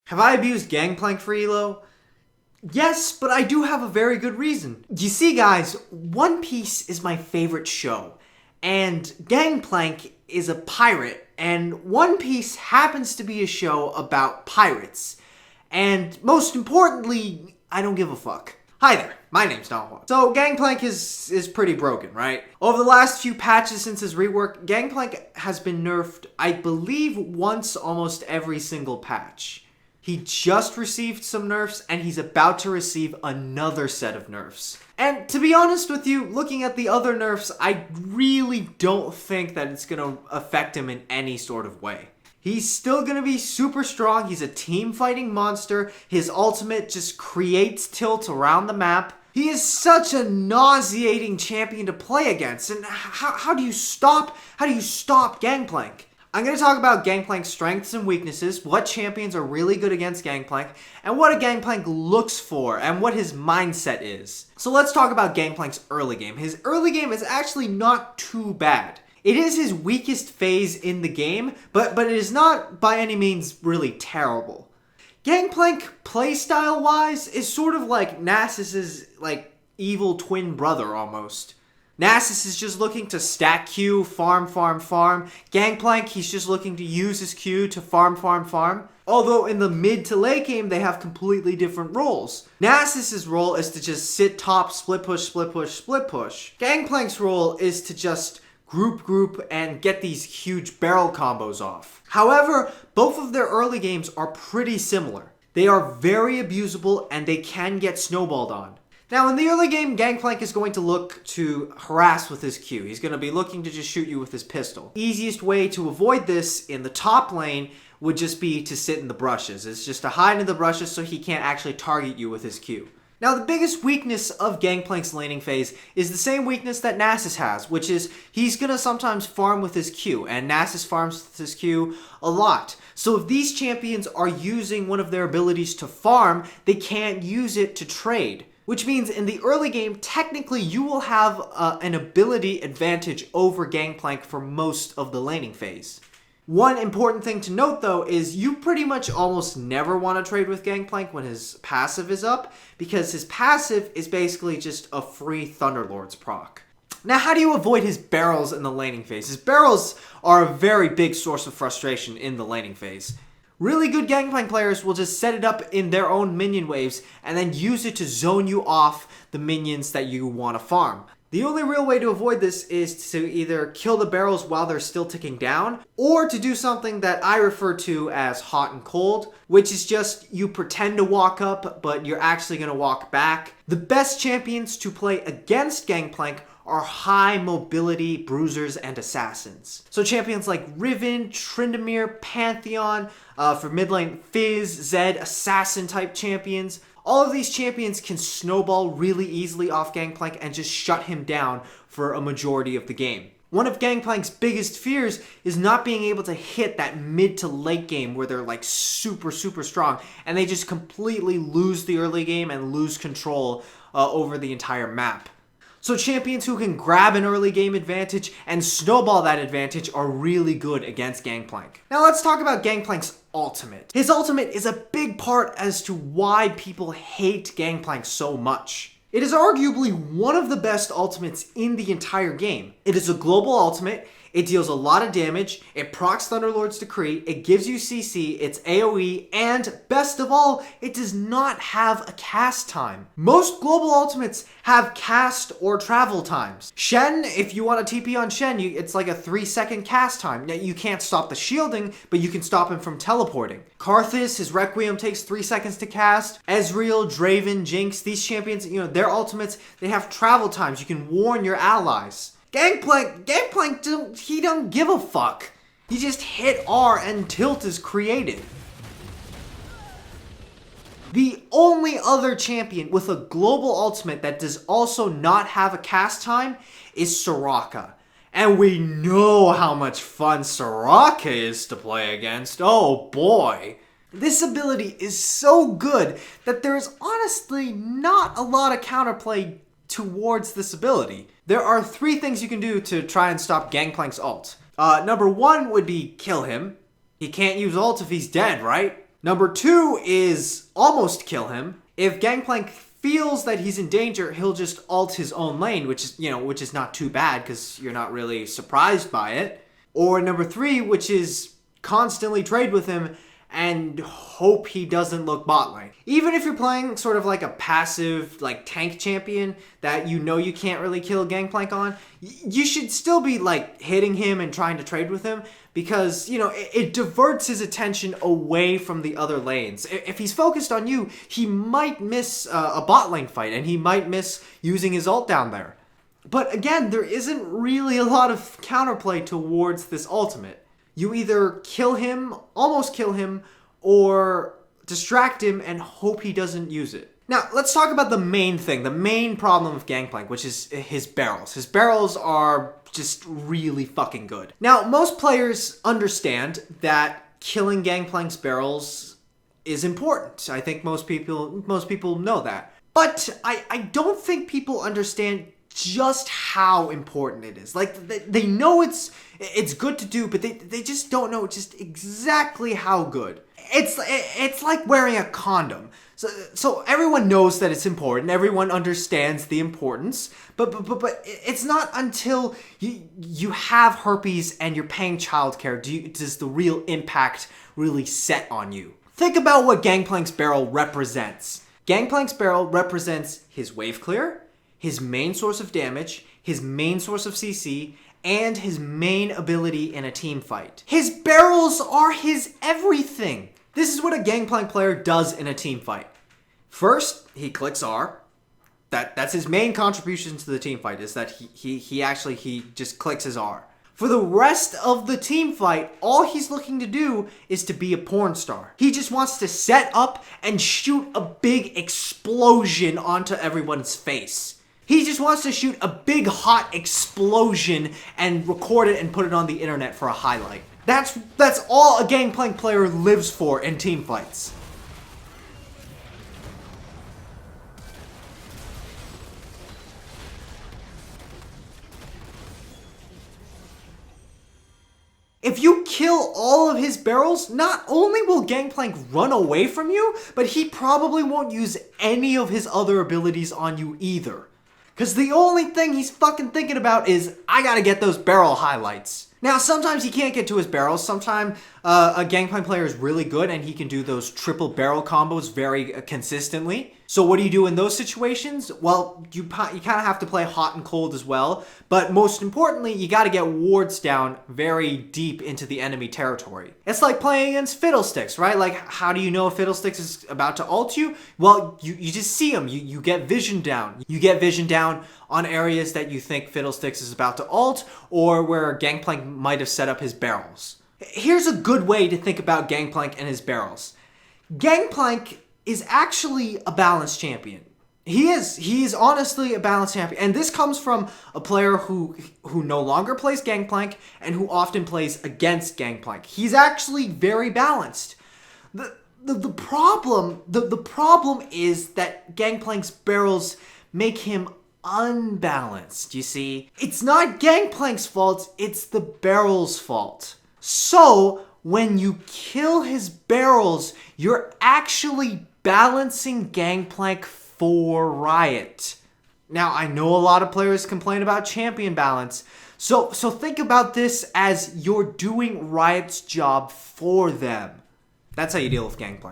Have I abused Gangplank for Elo? Yes, but I do have a very good reason. You see, guys, One Piece is my favorite show, and Gangplank is a pirate, and One Piece happens to be a show about pirates. And most importantly, I don't give a fuck. Hi there, my name's Donald. So Gangplank is pretty broken, right? Over the last few patches since his rework, Gangplank has been nerfed, I believe, once almost every single patch. He just received some nerfs, and he's about to receive another set of nerfs. And to be honest with you, looking at the other nerfs, I really don't think that it's going to affect him in any sort of way. He's still going to be super strong. He's a team-fighting monster. His ultimate just creates tilt around the map. He is such a nauseating champion to play against. And how do you stop Gangplank? I'm going to talk about Gangplank's strengths and weaknesses, what champions are really good against Gangplank, and what a Gangplank looks for, and what his mindset is. So let's talk about Gangplank's early game. His early game is actually not too bad. It is his weakest phase in the game, but it is not by any means really terrible. Gangplank, playstyle-wise, is sort of like Nasus's, evil twin brother, almost. Nasus is just looking to stack Q, farm. Gangplank, he's just looking to use his Q to farm. Although in the mid to late game, they have completely different roles. Nasus's role is to just sit top, split push. Gangplank's role is to just group and get these huge barrel combos off. However, both of their early games are pretty similar. They are very abusable and they can get snowballed on. Now, in the early game, Gangplank is going to look to harass with his Q. He's going to be looking to just shoot you with his pistol. Easiest way to avoid this in the top lane would just be to sit in the brushes. It's just to hide in the brushes so he can't actually target you with his Q. Now, the biggest weakness of Gangplank's laning phase is the same weakness that Nasus has, which is he's going to sometimes farm with his Q, and Nasus farms with his Q a lot. So if these champions are using one of their abilities to farm, they can't use it to trade. Which means in the early game, technically you will have an ability advantage over Gangplank for most of the laning phase. One important thing to note though is you pretty much almost never want to trade with Gangplank when his passive is up, because his passive is basically just a free Thunderlord's proc. Now, how do you avoid his barrels in the laning phase? His barrels are a very big source of frustration in the laning phase. Really good Gangplank players will just set it up in their own minion waves and then use it to zone you off the minions that you want to farm. The only real way to avoid this is to either kill the barrels while they're still ticking down, or to do something that I refer to as hot and cold, which is just you pretend to walk up, but you're actually going to walk back. The best champions to play against Gangplank are high mobility bruisers and assassins. So champions like Riven, Tryndamere, Pantheon, for mid lane Fizz, Zed, assassin type champions. All of these champions can snowball really easily off Gangplank and just shut him down for a majority of the game. One of Gangplank's biggest fears is not being able to hit that mid to late game where they're super strong and they just completely lose the early game and lose control over the entire map. So champions who can grab an early game advantage and snowball that advantage are really good against Gangplank. Now let's talk about Gangplank's ultimate. His ultimate is a big part as to why people hate Gangplank so much. It is arguably one of the best ultimates in the entire game. It is a global ultimate. It deals a lot of damage, it procs Thunderlord's Decree, it gives you CC, it's AoE, and best of all, it does not have a cast time. Most global ultimates have cast or travel times. Shen, if you want to TP on Shen, it's like a 3-second cast time. Now, you can't stop the shielding, but you can stop him from teleporting. Karthus, his Requiem takes 3 seconds to cast. Ezreal, Draven, Jinx, these champions, their ultimates, they have travel times. You can warn your allies. Gangplank, he don't give a fuck. He just hit R and tilt is created. The only other champion with a global ultimate that does also not have a cast time is Soraka. And we know how much fun Soraka is to play against. Oh boy. This ability is so good that there is honestly not a lot of counterplay towards this ability. There are 3 things you can do to try and stop Gangplank's ult. Number 1 would be kill him. He can't use ult if he's dead, right? Number 2 is almost kill him. If Gangplank feels that he's in danger, he'll just ult his own lane, which is not too bad because you're not really surprised by it. Or number 3, which is constantly trade with him and hope he doesn't look bot lane. Even if you're playing sort of like a passive like tank champion that you know you can't really kill Gangplank on, you should still be like hitting him and trying to trade with him because, it diverts his attention away from the other lanes. If he's focused on you, he might miss a bot lane fight and he might miss using his ult down there. But again, there isn't really a lot of counterplay towards this ultimate. You either kill him, almost kill him, or distract him and hope he doesn't use it. Now, let's talk about the main thing, the main problem of Gangplank, which is his barrels. His barrels are just really fucking good. Now, most players understand that killing Gangplank's barrels is important. I think most people know that. But I don't think people understand just how important it is. Like, they know it's good to do, but they just don't know just exactly how good. It's like wearing a condom. So everyone knows that it's important. Everyone understands the importance. But it's not until you have herpes and you're paying childcare does the real impact really set on you. Think about what Gangplank's barrel represents. Gangplank's barrel represents his wave clear, his main source of damage, his main source of CC, and his main ability in a team fight. His barrels are his everything. This is what a Gangplank player does in a team fight. First, he clicks R. That's his main contribution to the team fight, is that he just clicks his R. For the rest of the team fight, all he's looking to do is to be a porn star. He just wants to set up and shoot a big explosion onto everyone's face. He just wants to shoot a big hot explosion and record it and put it on the internet for a highlight. That's all a Gangplank player lives for in team fights. If you kill all of his barrels, not only will Gangplank run away from you, but he probably won't use any of his other abilities on you either. Because the only thing he's fucking thinking about is, I gotta get those barrel highlights. Now, sometimes he can't get to his barrels. Sometimes a Gangplank player is really good and he can do those triple barrel combos very consistently. So what do you do in those situations? Well, you kind of have to play hot and cold as well. But most importantly, you got to get wards down very deep into the enemy territory. It's like playing against Fiddlesticks, right? Like, how do you know if Fiddlesticks is about to ult you? Well, you just see him. You get vision down. You get vision down on areas that you think Fiddlesticks is about to ult, or where Gangplank might have set up his barrels. Here's a good way to think about Gangplank and his barrels. Gangplank is actually a balanced champion. He is honestly a balanced champion. And this comes from a player who no longer plays Gangplank and who often plays against Gangplank. He's actually very balanced. The problem is that Gangplank's barrels make him unbalanced, you see? It's not Gangplank's fault, it's the barrel's fault. So, when you kill his barrels, you're actually balancing Gangplank for Riot. Now, I know a lot of players complain about champion balance, so think about this as you're doing Riot's job for them. That's how you deal with Gangplank.